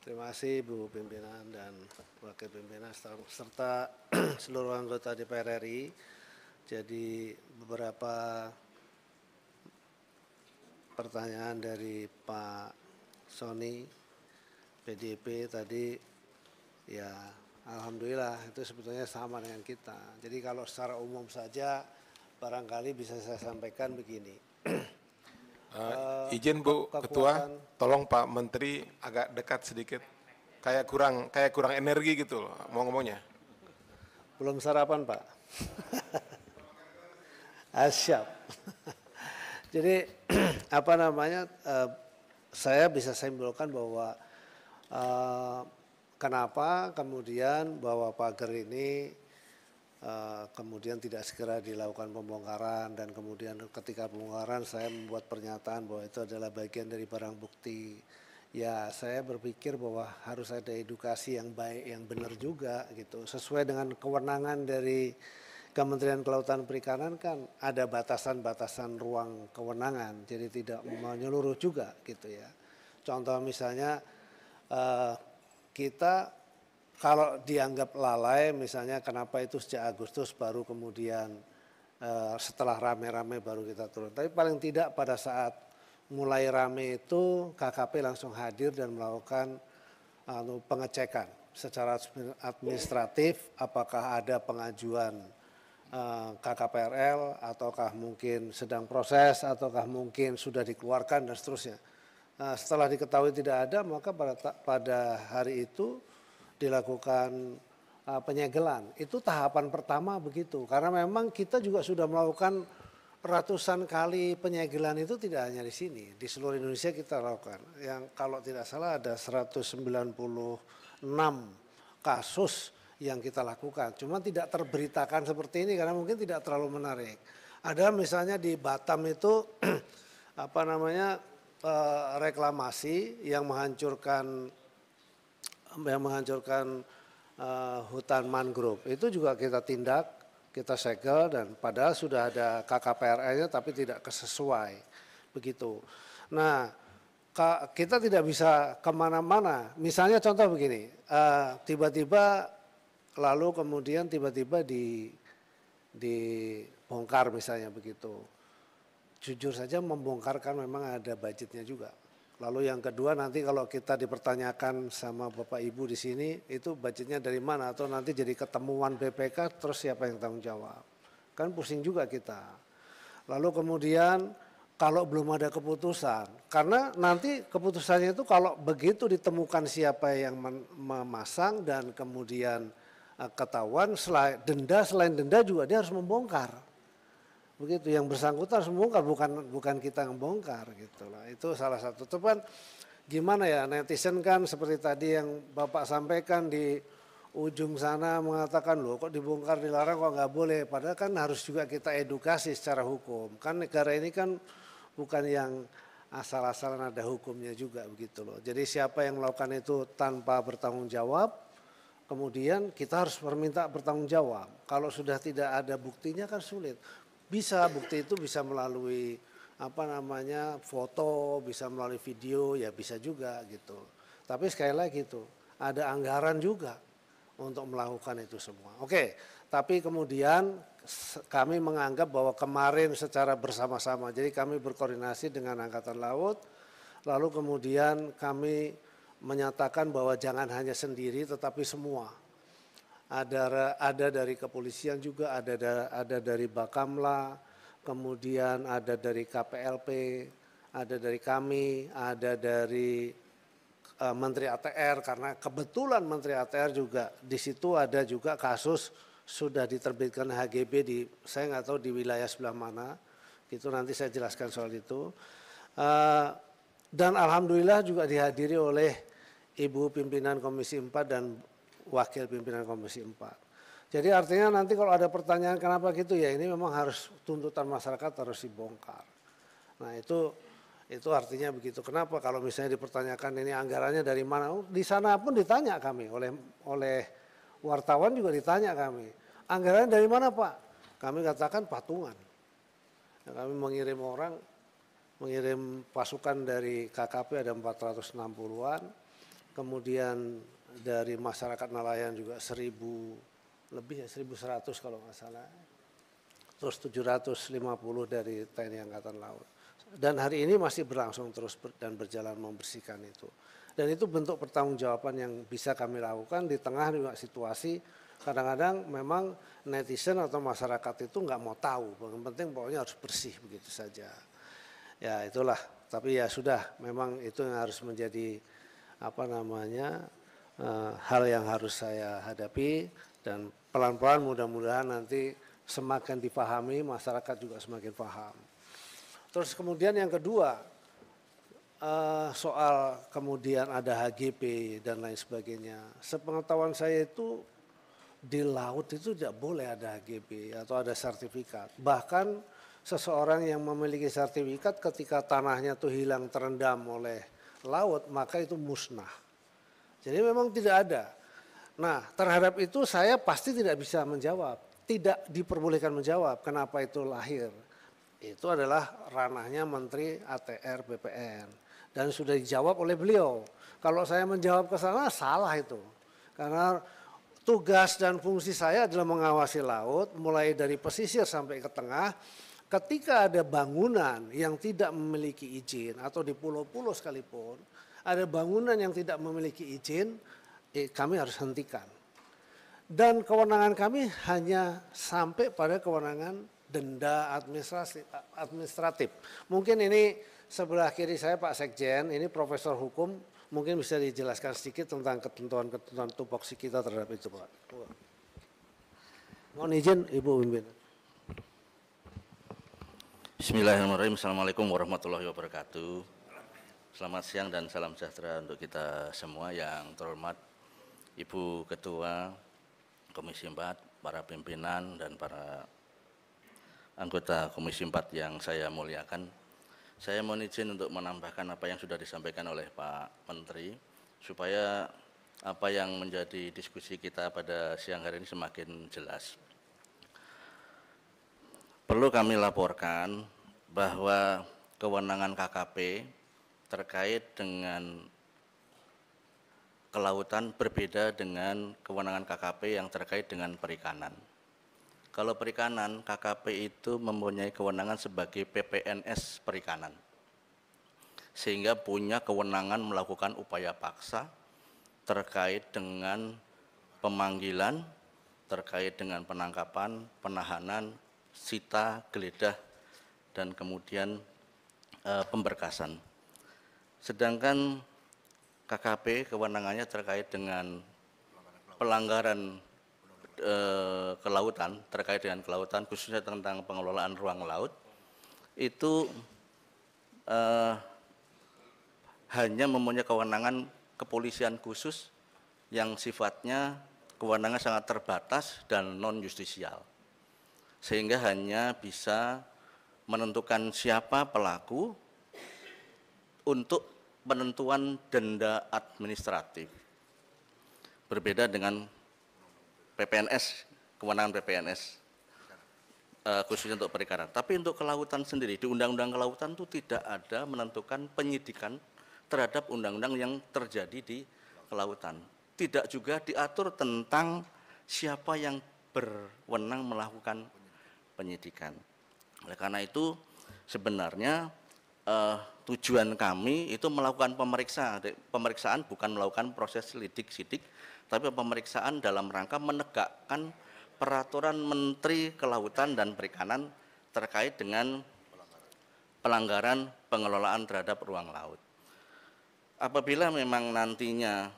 Terima kasih Bu Pimpinan dan Wakil Pimpinan serta seluruh anggota DPR RI. Jadi beberapa pertanyaan dari Pak Sony PDIP tadi ya alhamdulillah itu sebetulnya sama dengan kita. Jadi kalau secara umum saja barangkali bisa saya sampaikan begini. Izin Bu Ketua, tolong Pak Menteri agak dekat sedikit. Kayak kurang energi gitu loh, mau ngomongnya. Belum sarapan Pak? Siap. Jadi apa namanya? Saya bisa simpulkan bahwa kenapa kemudian bahwa pagar ini kemudian tidak segera dilakukan pembongkaran, dan kemudian ketika pembongkaran saya membuat pernyataan bahwa itu adalah bagian dari barang bukti. Ya saya berpikir bahwa harus ada edukasi yang baik, yang benar juga gitu. Sesuai dengan kewenangan dari Kementerian Kelautan Perikanan kan ada batasan-batasan ruang kewenangan, jadi tidak menyeluruh juga gitu ya. Contoh misalnya kita kalau dianggap lalai misalnya kenapa itu sejak Agustus baru kemudian setelah rame-rame baru kita turun. Tapi paling tidak pada saat mulai rame itu KKP langsung hadir dan melakukan pengecekan secara administratif apakah ada pengajuan KKPRL ataukah mungkin sedang proses ataukah mungkin sudah dikeluarkan dan seterusnya. Nah, setelah diketahui tidak ada maka pada hari itu dilakukan penyegelan. Itu tahapan pertama begitu. Karena memang kita juga sudah melakukan ratusan kali penyegelan itu tidak hanya di sini. Di seluruh Indonesia kita lakukan. Yang kalau tidak salah ada 196 kasus yang kita lakukan. Cuma tidak terberitakan seperti ini karena mungkin tidak terlalu menarik. Ada misalnya di Batam itu apa namanya reklamasi yang menghancurkan hutan mangrove. Itu juga kita tindak, kita segel dan padahal sudah ada KKPRL-nya tapi tidak sesuai begitu. Nah kita tidak bisa kemana-mana. Misalnya contoh begini, tiba-tiba lalu kemudian tiba-tiba dibongkar misalnya begitu. Jujur saja membongkarkan memang ada budgetnya juga. Lalu yang kedua nanti kalau kita dipertanyakan sama Bapak Ibu di sini itu budgetnya dari mana atau nanti jadi ketemuan BPK terus siapa yang tanggung jawab. Kan pusing juga kita. Lalu kemudian kalau belum ada keputusan, karena nanti keputusannya itu kalau begitu ditemukan siapa yang memasang dan kemudian ketahuan selain denda juga dia harus membongkar. Begitu yang bersangkutan harus membongkar bukan kita yang membongkar gitu lah. Itu salah satu. Cuman gimana ya netizen kan seperti tadi yang Bapak sampaikan di ujung sana mengatakan loh kok dibongkar dilarang kok nggak boleh. Padahal kan harus juga kita edukasi secara hukum. Kan negara ini kan bukan yang asal-asalan ada hukumnya juga begitu loh. Jadi siapa yang melakukan itu tanpa bertanggung jawab, kemudian kita harus meminta bertanggung jawab. Kalau sudah tidak ada buktinya kan sulit. Bisa bukti itu bisa melalui apa namanya foto, bisa melalui video, ya bisa juga gitu. Tapi sekali lagi itu ada anggaran juga untuk melakukan itu semua. Oke, tapi kemudian kami menganggap bahwa kemarin secara bersama-sama, jadi kami berkoordinasi dengan Angkatan Laut, lalu kemudian kami menyatakan bahwa jangan hanya sendiri tetapi semua. Ada dari kepolisian juga, ada dari Bakamla, kemudian ada dari KPLP, ada dari kami, ada dari Menteri ATR karena kebetulan Menteri ATR juga di situ ada juga kasus sudah diterbitkan HGB di saya nggak tahu di wilayah sebelah mana, itu nanti saya jelaskan soal itu. Dan alhamdulillah juga dihadiri oleh Ibu Pimpinan Komisi 4 dan Wakil Pimpinan Komisi 4. Jadi artinya nanti kalau ada pertanyaan kenapa gitu ya ini memang harus tuntutan masyarakat harus dibongkar. Nah itu artinya begitu. Kenapa kalau misalnya dipertanyakan ini anggarannya dari mana? Di sana pun ditanya kami oleh wartawan juga ditanya kami. Anggarannya dari mana Pak? Kami katakan patungan. Ya, kami mengirim pasukan dari KKP ada 460-an. kemudian dari masyarakat nelayan juga 1.000 lebih ya, 1.100 kalau nggak salah, terus 750 dari TNI Angkatan Laut. Dan hari ini masih berlangsung terus dan berjalan membersihkan itu. Dan itu bentuk pertanggungjawaban yang bisa kami lakukan di tengah juga situasi kadang-kadang memang netizen atau masyarakat itu nggak mau tahu. Yang penting pokoknya harus bersih begitu saja. Ya itulah. Tapi ya sudah, memang itu yang harus menjadi hal yang harus saya hadapi, dan pelan-pelan mudah-mudahan nanti semakin dipahami, masyarakat juga semakin paham. Terus kemudian yang kedua, soal kemudian ada HGP dan lain sebagainya. Sepengetahuan saya itu di laut itu tidak boleh ada HGP atau ada sertifikat. Bahkan seseorang yang memiliki sertifikat ketika tanahnya itu hilang terendam oleh laut, maka itu musnah. Jadi memang tidak ada. Nah, terhadap itu saya pasti tidak bisa menjawab. Tidak diperbolehkan menjawab kenapa itu lahir. Itu adalah ranahnya Menteri ATR BPN. Dan sudah dijawab oleh beliau. Kalau saya menjawab ke sana, salah itu. Karena tugas dan fungsi saya adalah mengawasi laut, mulai dari pesisir sampai ke tengah. Ketika ada bangunan yang tidak memiliki izin, atau di pulau-pulau sekalipun, ada bangunan yang tidak memiliki izin, kami harus hentikan. Dan kewenangan kami hanya sampai pada kewenangan denda administratif. Mungkin ini sebelah kiri saya Pak Sekjen, ini Profesor Hukum, mungkin bisa dijelaskan sedikit tentang ketentuan-ketentuan tupoksi kita terhadap itu Pak. Mohon izin Ibu Pimpinan. Bismillahirrahmanirrahim. Assalamualaikum warahmatullahi wabarakatuh. Selamat siang dan salam sejahtera untuk kita semua. Yang terhormat Ibu Ketua Komisi 4, para pimpinan dan para anggota Komisi 4 yang saya muliakan. Saya mohon izin untuk menambahkan apa yang sudah disampaikan oleh Pak Menteri, supaya apa yang menjadi diskusi kita pada siang hari ini semakin jelas. Perlu kami laporkan bahwa kewenangan KKP terkait dengan kelautan berbeda dengan kewenangan KKP yang terkait dengan perikanan. Kalau perikanan, KKP itu mempunyai kewenangan sebagai PPNS perikanan, sehingga punya kewenangan melakukan upaya paksa terkait dengan pemanggilan, terkait dengan penangkapan, penahanan, sita, geledah, dan kemudian pemberkasan. Sedangkan KKP kewenangannya terkait dengan pelanggaran kelautan, terkait dengan kelautan, khususnya tentang pengelolaan ruang laut, itu hanya mempunyai kewenangan kepolisian khusus yang sifatnya kewenangan sangat terbatas dan non-justisial, sehingga hanya bisa menentukan siapa pelaku untuk penentuan denda administratif. Berbeda dengan PPNS, kewenangan PPNS khususnya untuk perikanan. Tapi untuk kelautan sendiri, di Undang-Undang Kelautan itu tidak ada menentukan penyidikan terhadap undang-undang yang terjadi di kelautan. Tidak juga diatur tentang siapa yang berwenang melakukan penyidikan. Oleh karena itu sebenarnya tujuan kami itu melakukan pemeriksaan bukan melakukan proses lidik-sidik, tapi pemeriksaan dalam rangka menegakkan peraturan Menteri Kelautan dan Perikanan terkait dengan pelanggaran pengelolaan terhadap ruang laut. Apabila memang nantinya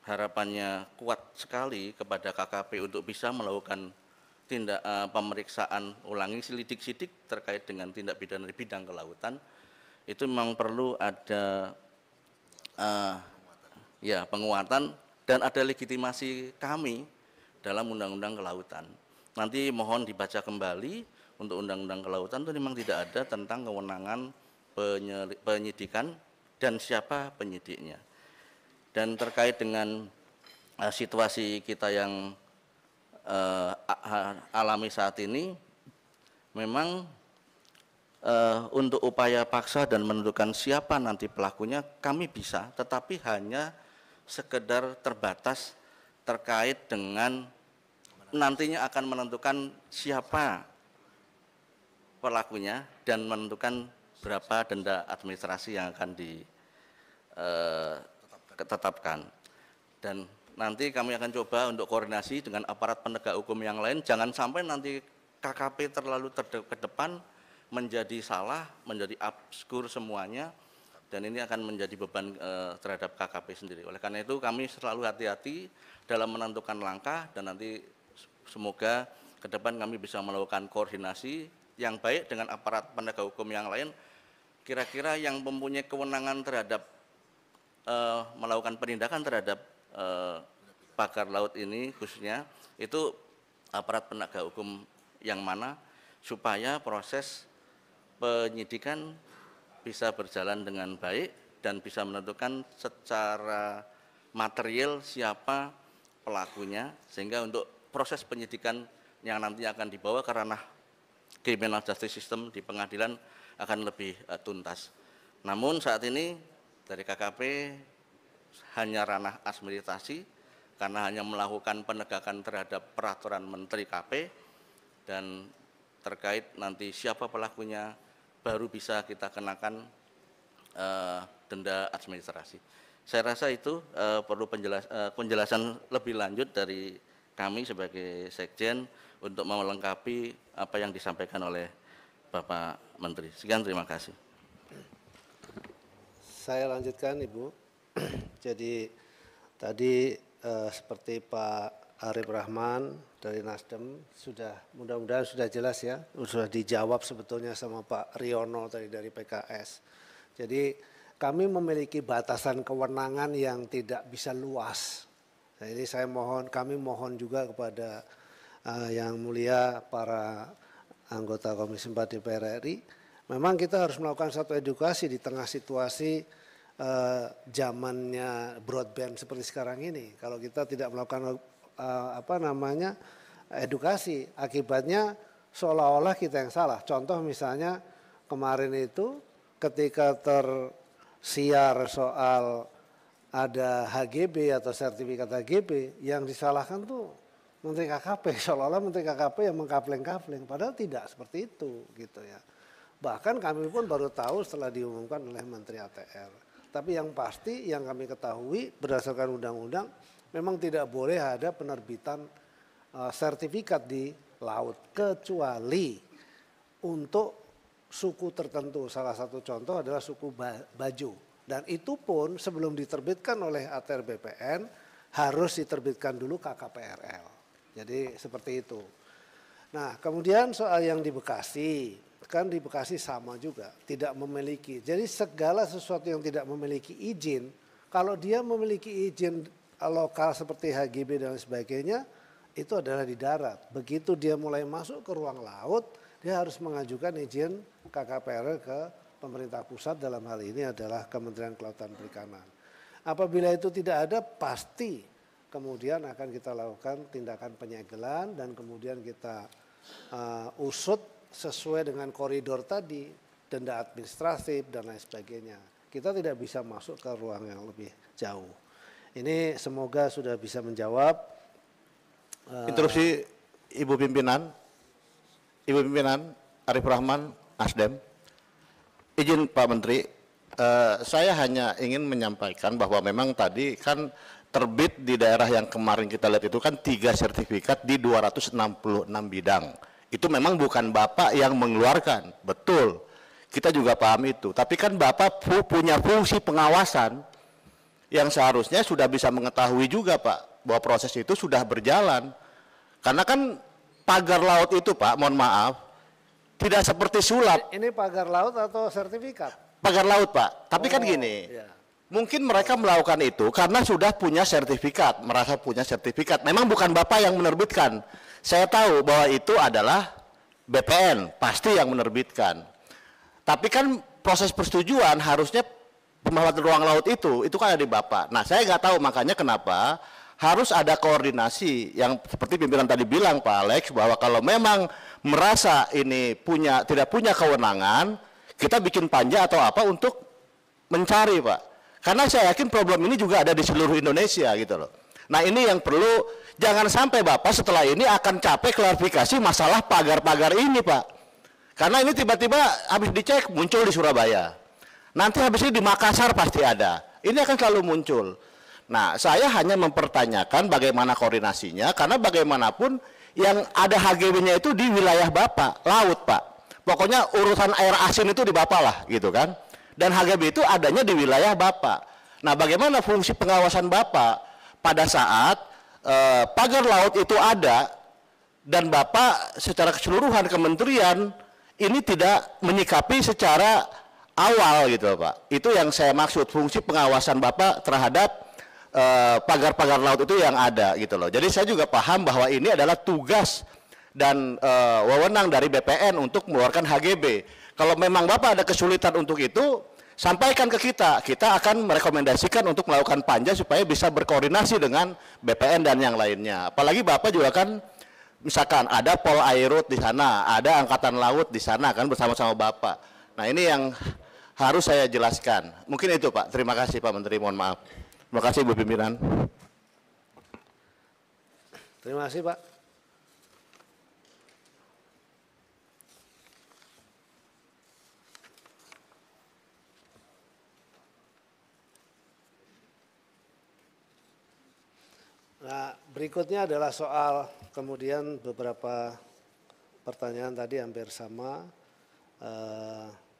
harapannya kuat sekali kepada KKP untuk bisa melakukan tindak pemeriksaan ulangi lidik-sidik terkait dengan tindak pidana di bidang kelautan, itu memang perlu ada penguatan dan ada legitimasi kami dalam Undang-Undang Kelautan. Nanti mohon dibaca kembali untuk Undang-Undang Kelautan itu memang tidak ada tentang kewenangan penyidikan dan siapa penyidiknya. Dan terkait dengan situasi kita yang alami saat ini, memang untuk upaya paksa dan menentukan siapa nanti pelakunya kami bisa, tetapi hanya sekedar terbatas terkait dengan nantinya akan menentukan siapa pelakunya dan menentukan berapa denda administrasi yang akan ditetapkan. Dan nanti kami akan coba untuk koordinasi dengan aparat penegak hukum yang lain, jangan sampai nanti KKP terlalu ke depan menjadi salah, menjadi obskur semuanya, dan ini akan menjadi beban terhadap KKP sendiri. Oleh karena itu kami selalu hati-hati dalam menentukan langkah, dan nanti semoga ke depan kami bisa melakukan koordinasi yang baik dengan aparat penegak hukum yang lain. Kira-kira yang mempunyai kewenangan terhadap melakukan penindakan terhadap pagar laut ini khususnya, itu aparat penegak hukum yang mana, supaya proses penyidikan bisa berjalan dengan baik dan bisa menentukan secara material siapa pelakunya, sehingga untuk proses penyidikan yang nantinya akan dibawa ke ranah criminal justice system di pengadilan akan lebih tuntas. Namun saat ini dari KKP hanya ranah administrasi, karena hanya melakukan penegakan terhadap peraturan Menteri KP, dan terkait nanti siapa pelakunya baru bisa kita kenakan denda administrasi. Saya rasa itu perlu penjelasan lebih lanjut dari kami sebagai Sekjen untuk melengkapi apa yang disampaikan oleh Bapak Menteri. Sekian, terima kasih. Saya lanjutkan, Ibu. Jadi tadi seperti Pak Arif Rahman dari Nasdem sudah, mudah-mudahan sudah jelas ya, sudah dijawab sebetulnya sama Pak Riono tadi dari PKS. Jadi kami memiliki batasan kewenangan yang tidak bisa luas. Jadi kami mohon juga kepada yang mulia para anggota Komisi 4 DPR RI, memang kita harus melakukan satu edukasi di tengah situasi zamannya broadband seperti sekarang ini. Kalau kita tidak melakukan edukasi, akibatnya seolah-olah kita yang salah. Contoh misalnya kemarin itu ketika tersiar soal ada HGB atau sertifikat HGB, yang disalahkan tuh Menteri KKP, seolah-olah Menteri KKP yang mengkapleng-kapleng, padahal tidak seperti itu gitu ya. Bahkan kami pun baru tahu setelah diumumkan oleh Menteri ATR. Tapi yang pasti yang kami ketahui berdasarkan undang-undang memang tidak boleh ada penerbitan sertifikat di laut kecuali untuk suku tertentu. Salah satu contoh adalah suku Bajo, dan itu pun sebelum diterbitkan oleh ATR BPN harus diterbitkan dulu KKPRL. Jadi seperti itu. Nah, kemudian soal yang di Bekasi, kan di Bekasi sama juga, tidak memiliki. Jadi segala sesuatu yang tidak memiliki izin, kalau dia memiliki izin lokal seperti HGB dan sebagainya, itu adalah di darat. Begitu dia mulai masuk ke ruang laut, dia harus mengajukan izin KKPRL ke pemerintah pusat, dalam hal ini adalah Kementerian Kelautan Perikanan. Apabila itu tidak ada, pasti kemudian akan kita lakukan tindakan penyegelan dan kemudian kita usut sesuai dengan koridor tadi, denda administratif dan lain sebagainya. Kita tidak bisa masuk ke ruang yang lebih jauh. Ini semoga sudah bisa menjawab. Interupsi Ibu Pimpinan Arif Rahman, Nasdem. Izin Pak Menteri, saya hanya ingin menyampaikan bahwa memang tadi kan terbit di daerah yang kemarin kita lihat itu kan 3 sertifikat di 266 bidang. Itu memang bukan Bapak yang mengeluarkan, betul. Kita juga paham itu. Tapi kan Bapak punya fungsi pengawasan yang seharusnya sudah bisa mengetahui juga Pak, bahwa proses itu sudah berjalan. Karena kan pagar laut itu Pak, mohon maaf, tidak seperti sulap. Ini pagar laut atau sertifikat? Pagar laut Pak, tapi kan gini, ya. Mungkin mereka melakukan itu karena sudah punya sertifikat, merasa punya sertifikat. Memang bukan Bapak yang menerbitkan. Saya tahu bahwa itu adalah BPN, pasti yang menerbitkan. Tapi kan proses persetujuan harusnya pemanfaatan ruang laut itu kan ada di Bapak. Nah, saya nggak tahu makanya kenapa harus ada koordinasi yang seperti pimpinan tadi bilang Pak Alex, bahwa kalau memang merasa ini tidak punya kewenangan, kita bikin panja atau apa untuk mencari Pak. Karena saya yakin problem ini juga ada di seluruh Indonesia gitu loh. Nah ini yang perlu, jangan sampai Bapak setelah ini akan capek klarifikasi masalah pagar-pagar ini Pak. Karena ini tiba-tiba habis dicek muncul di Surabaya. Nanti habis ini di Makassar pasti ada. Ini akan selalu muncul. Nah saya hanya mempertanyakan bagaimana koordinasinya, karena bagaimanapun yang ada HGB-nya itu di wilayah Bapak, laut Pak. Pokoknya urusan air asin itu di Bapak lah gitu kan. Dan HGB itu adanya di wilayah Bapak. Nah bagaimana fungsi pengawasan Bapak pada saat pagar laut itu ada dan Bapak secara keseluruhan kementerian ini tidak menyikapi secara awal gitu Pak. Itu yang saya maksud, fungsi pengawasan Bapak terhadap pagar-pagar laut itu yang ada gitu loh. Jadi saya juga paham bahwa ini adalah tugas dan wewenang dari BPN untuk mengeluarkan HGB. Kalau memang Bapak ada kesulitan untuk itu, sampaikan ke kita. Kita akan merekomendasikan untuk melakukan panja supaya bisa berkoordinasi dengan BPN dan yang lainnya. Apalagi Bapak juga kan, misalkan ada Pol Airut di sana, ada Angkatan Laut di sana kan bersama-sama Bapak. Nah ini yang harus saya jelaskan. Mungkin itu Pak. Terima kasih Pak Menteri, mohon maaf. Terima kasih Bu Pimpinan. Terima kasih Pak. Nah, berikutnya adalah soal kemudian beberapa pertanyaan tadi hampir sama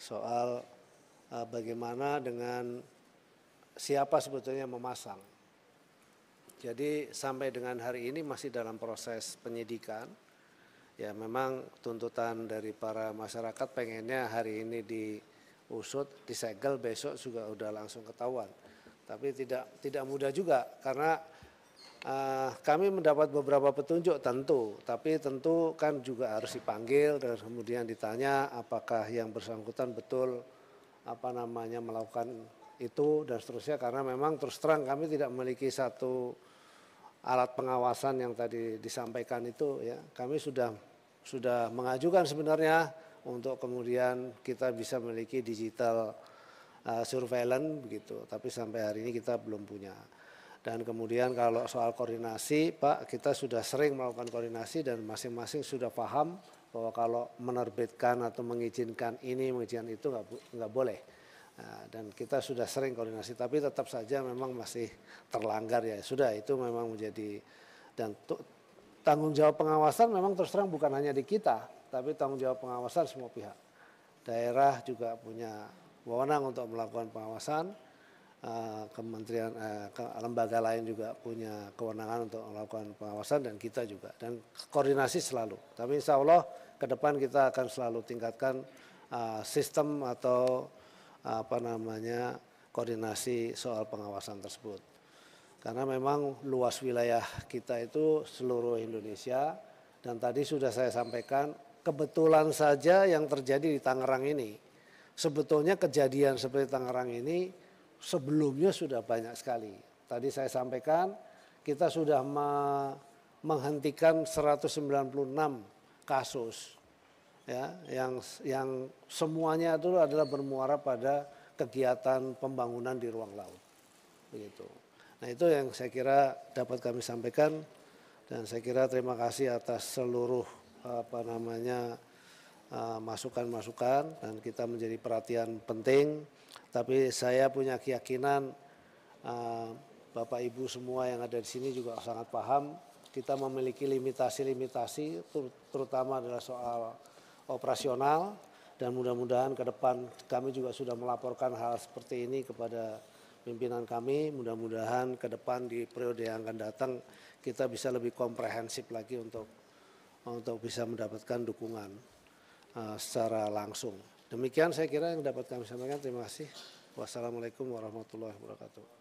soal bagaimana dengan siapa sebetulnya memasang. Jadi sampai dengan hari ini masih dalam proses penyidikan. Ya memang tuntutan dari para masyarakat pengennya hari ini diusut, disegel, besok juga udah langsung ketahuan. Tapi tidak mudah juga karena kami mendapat beberapa petunjuk tentu, tapi tentu kan juga harus dipanggil dan kemudian ditanya apakah yang bersangkutan betul melakukan itu dan seterusnya, karena memang terus terang kami tidak memiliki satu alat pengawasan yang tadi disampaikan itu ya. Kami sudah mengajukan sebenarnya untuk kemudian kita bisa memiliki digital surveillance begitu, tapi sampai hari ini kita belum punya. Dan kemudian kalau soal koordinasi Pak, kita sudah sering melakukan koordinasi dan masing-masing sudah paham bahwa kalau menerbitkan atau mengizinkan ini, mengizinkan itu nggak boleh. Nah, dan kita sudah sering koordinasi, tapi tetap saja memang masih terlanggar ya. Sudah itu memang menjadi, dan tanggung jawab pengawasan memang terus terang bukan hanya di kita, tapi tanggung jawab pengawasan semua pihak. Daerah juga punya wewenang untuk melakukan pengawasan. Kementerian, lembaga lain juga punya kewenangan untuk melakukan pengawasan dan kita juga, dan koordinasi selalu. Tapi insya Allah ke depan kita akan selalu tingkatkan sistem atau koordinasi soal pengawasan tersebut. Karena memang luas wilayah kita itu seluruh Indonesia, dan tadi sudah saya sampaikan kebetulan saja yang terjadi di Tangerang ini. Sebetulnya kejadian seperti Tangerang ini sebelumnya sudah banyak sekali. Tadi saya sampaikan kita sudah menghentikan 196 kasus ya, yang semuanya itu adalah bermuara pada kegiatan pembangunan di ruang laut. Begitu. Nah, itu yang saya kira dapat kami sampaikan, dan saya kira terima kasih atas seluruh masukan-masukan, dan kita menjadi perhatian penting. Tapi saya punya keyakinan Bapak Ibu semua yang ada di sini juga sangat paham kita memiliki limitasi-limitasi, terutama adalah soal operasional, dan mudah-mudahan ke depan kami juga sudah melaporkan hal seperti ini kepada pimpinan kami. Mudah-mudahan ke depan di periode yang akan datang kita bisa lebih komprehensif lagi untuk bisa mendapatkan dukungan secara langsung. Demikian saya kira yang dapat kami sampaikan. Terima kasih. Wassalamualaikum warahmatullahi wabarakatuh.